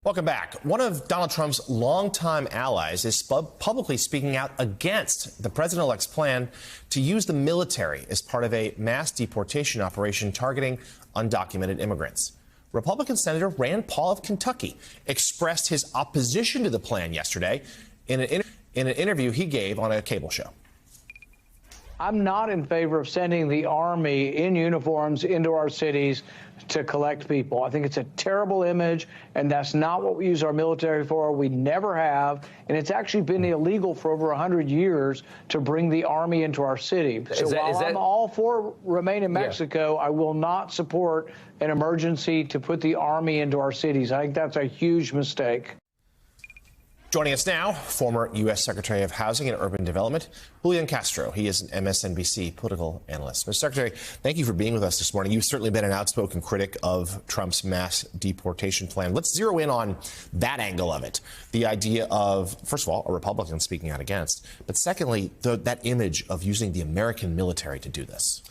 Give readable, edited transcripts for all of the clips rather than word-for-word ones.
Welcome back. One of Donald Trump's longtime allies is publicly speaking out against the president-elect's plan to use the military as part of a mass deportation operation targeting undocumented immigrants. Republican Senator Rand Paul of Kentucky expressed his opposition to the plan yesterday in an interview he gave on a cable show. I'm not in favor of sending the Army in uniforms into our cities to collect people. I think it's a terrible image, and that's not what we use our military for. We never have, and it's actually been illegal for over 100 years to bring the Army into our city. So while I'm all for remain in Mexico, I will not support an emergency to put the Army into our cities. I think that's a huge mistake. Joining us now, former U.S. Secretary of Housing and Urban Development, Julian Castro. He is an MSNBC political analyst. Mr. Secretary, thank you for being with us this morning. You've certainly been an outspoken critic of Trump's mass deportation plan. Let's zero in on that angle of it. The idea of, first of all, a Republican speaking out against, but secondly, that image of using the American military to do this.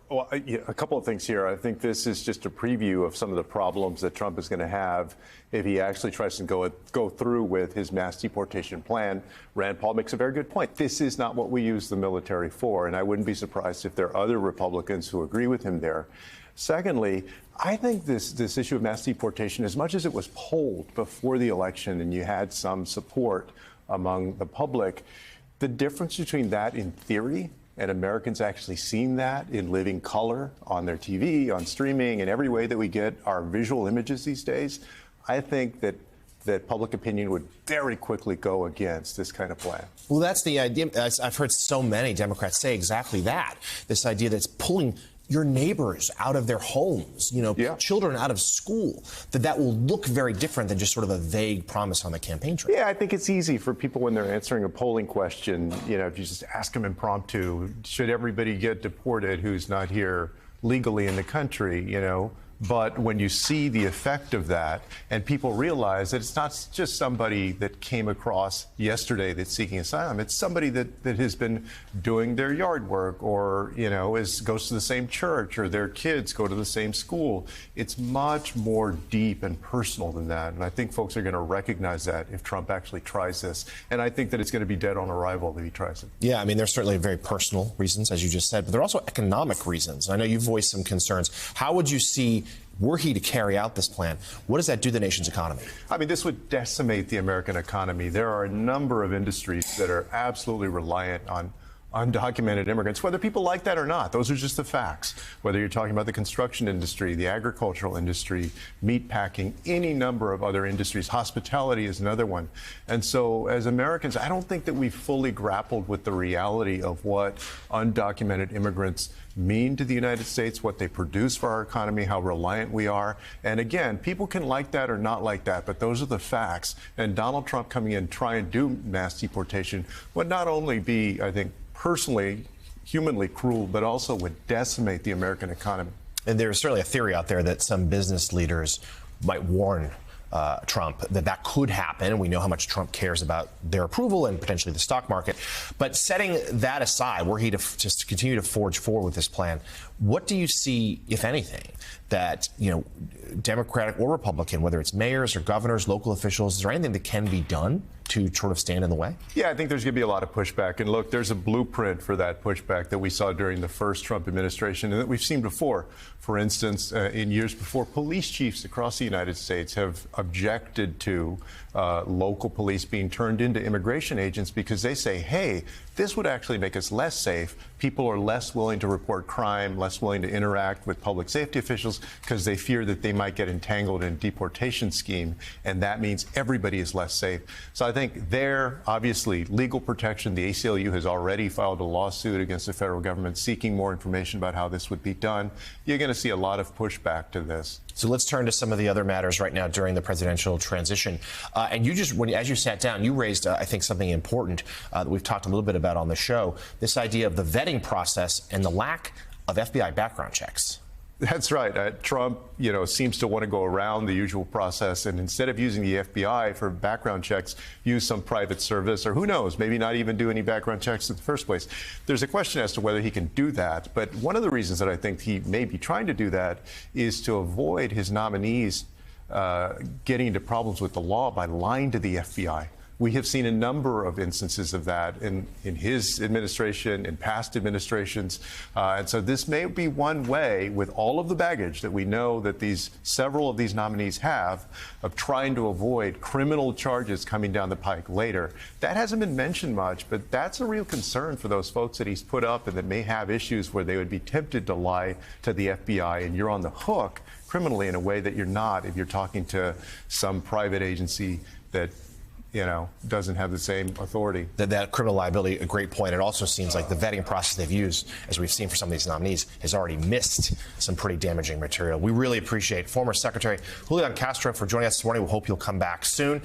Well, a couple of things here. I think this is just a preview of some of the problems that Trump is going to have if he actually tries to go through with his mass deportation plan. Rand Paul makes a very good point. This is not what we use the military for, and I wouldn't be surprised if there are other Republicans who agree with him there. Secondly, I think this issue of mass deportation, as much as it was polled before the election and you had some support among the public, the difference between that in theory and Americans actually seeing that in living color on their TV, on streaming, and every way that we get our visual images these days, I think that public opinion would very quickly go against this kind of plan. Well, that's the idea. I've heard so many Democrats say exactly that. This idea that's pulling your neighbors out of their homes, children out of school, that will look very different than just sort of a vague promise on the campaign trail. Yeah, I think it's easy for people when they're answering a polling question, if you just ask them impromptu, should everybody get deported who's not here legally in the country, But when you see the effect of that and people realize that it's not just somebody that came across yesterday that's seeking asylum, it's somebody that has been doing their yard work or, goes to the same church or their kids go to the same school. It's much more deep and personal than that. And I think folks are going to recognize that if Trump actually tries this. And I think that it's going to be dead on arrival if he tries it. Yeah, I mean, there's certainly very personal reasons, as you just said, but there are also economic reasons. I know you've voiced some concerns. How would you see, were he to carry out this plan, what does that do to the nation's economy? I mean, this would decimate the American economy. There are a number of industries that are absolutely reliant on undocumented immigrants, whether people like that or not. Those are just the facts. Whether you're talking about the construction industry, the agricultural industry, meat packing, any number of other industries. Hospitality is another one. And so as Americans, I don't think that we've fully grappled with the reality of what undocumented immigrants mean to the United States, what they produce for our economy, how reliant we are. And again, people can like that or not like that, but those are the facts. And Donald Trump coming in, trying to do mass deportation would not only be, I think, personally, humanly cruel, but also would decimate the American economy. And there's certainly a theory out there that some business leaders might warn Trump that could happen. And we know how much Trump cares about their approval and potentially the stock market. But setting that aside, were he to just continue to forge forward with this plan, what do you see, if anything, that, Democratic or Republican, whether it's mayors or governors, local officials, is there anything that can be done to sort of stand in the way? Yeah, I think there's going to be a lot of pushback. And look, there's a blueprint for that pushback that we saw during the first Trump administration and that we've seen before. For instance, in years before, police chiefs across the United States have objected to local police being turned into immigration agents because they say, hey, this would actually make us less safe. People are less willing to report crime, less willing to interact with public safety officials because they fear that they might get entangled in a deportation scheme, and that means everybody is less safe. So I think there, obviously, legal protection. The ACLU has already filed a lawsuit against the federal government seeking more information about how this would be done. You're going to see a lot of pushback to this. So let's turn to some of the other matters right now during the presidential transition. And you just, as you sat down, you raised, I think, something important that we've talked a little bit about on the show, this idea of the vetting process and the lack of FBI background checks. That's right. Trump, seems to want to go around the usual process, and instead of using the FBI for background checks, use some private service, or who knows, maybe not even do any background checks in the first place. There's a question as to whether he can do that, but one of the reasons that I think he may be trying to do that is to avoid his nominees getting into problems with the law by lying to the FBI. We have seen a number of instances of that in his administration, in past administrations. And so this may be one way, with all of the baggage that we know that several of these nominees have, of trying to avoid criminal charges coming down the pike later. That hasn't been mentioned much, but that's a real concern for those folks that he's put up and that may have issues where they would be tempted to lie to the FBI, and you're on the hook criminally in a way that you're not if you're talking to some private agency that doesn't have the same authority. That criminal liability, a great point. It also seems like the vetting process they've used, as we've seen for some of these nominees, has already missed some pretty damaging material. We really appreciate former Secretary Julian Castro for joining us this morning. We hope you'll come back soon.